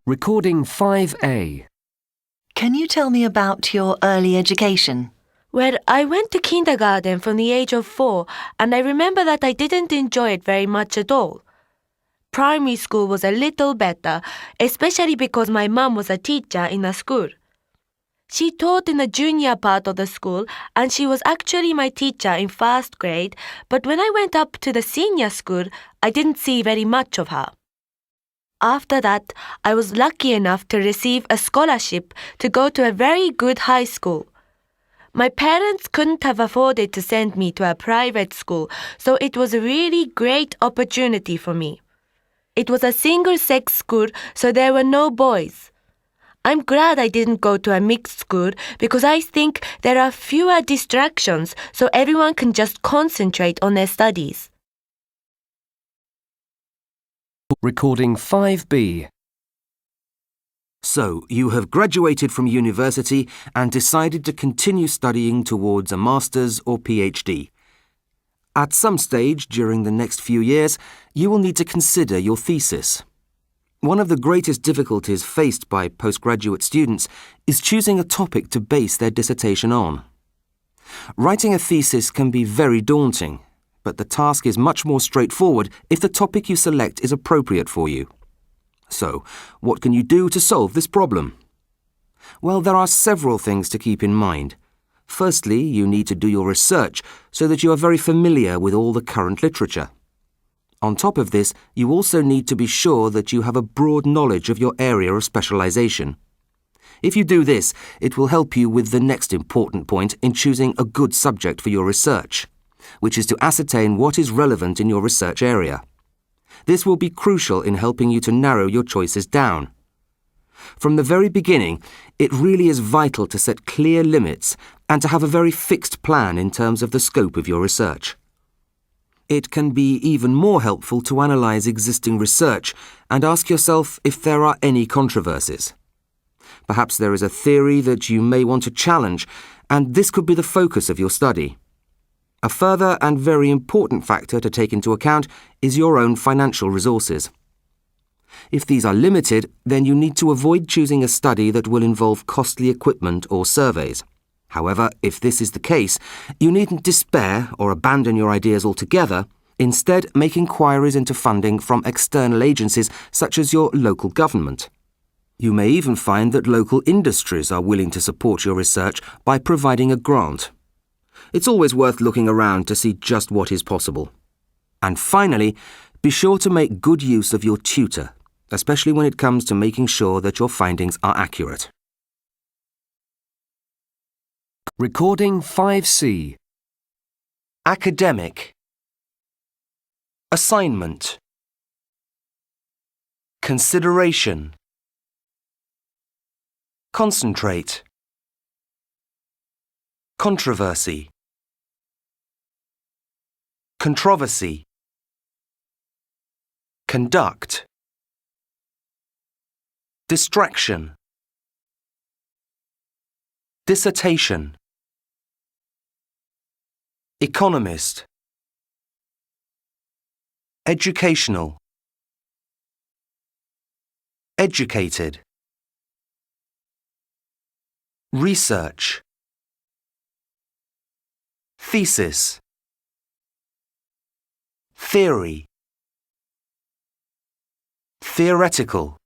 Recording 5A. Can you tell me about your early education? Well, I went to kindergarten from the age of 4, and I remember that I didn't enjoy it very much at all. Primary school was a little better, especially because my mom was a teacher in a school. She taught in the junior part of the school, and she was actually my teacher in first grade, but when I went up to the senior school, I didn't see very much of her. After that, I was lucky enough to receive a scholarship to go to a very good high school. My parents couldn't have afforded to send me to a private school, so it was a really great opportunity for me. It was a single-sex school, so there were no boys. I'm glad I didn't go to a mixed school because I think there are fewer distractions, so everyone can just concentrate on their studies. Recording 5B. So, you have graduated from university and decided to continue studying towards a master's or PhD. At some stage during the next few years, you will need to consider your thesis. One of the greatest difficulties faced by postgraduate students is choosing a topic to base their dissertation on. Writing a thesis can be very daunting, but the task is much more straightforward if the topic you select is appropriate for you. So, what can you do to solve this problem? Well, there are several things to keep in mind. Firstly, you need to do your research so that you are very familiar with all the current literature. On top of this, you also need to be sure that you have a broad knowledge of your area of specialization. If you do this, it will help you with the next important point in choosing a good subject for your research, which is to ascertain what is relevant in your research area. This will be crucial in helping you to narrow your choices down. From the very beginning, it really is vital to set clear limits and to have a very fixed plan in terms of the scope of your research. It can be even more helpful to analyze existing research and ask yourself if there are any controversies. Perhaps there is a theory that you may want to challenge, and this could be the focus of your study. A further and very important factor to take into account is your own financial resources. If these are limited, then you need to avoid choosing a study that will involve costly equipment or surveys. However, if this is the case, you needn't despair or abandon your ideas altogether. Instead, make inquiries into funding from external agencies such as your local government. You may even find that local industries are willing to support your research by providing a grant. It's always worth looking around to see just what is possible. And finally, be sure to make good use of your tutor, especially when it comes to making sure that your findings are accurate. Recording 5C. Academic. Assignment. Consideration. Concentrate. Controversy. Controversy. Conduct. Distraction. Dissertation. Economist. Educational. Educated. Research. Thesis. Theory. Theoretical.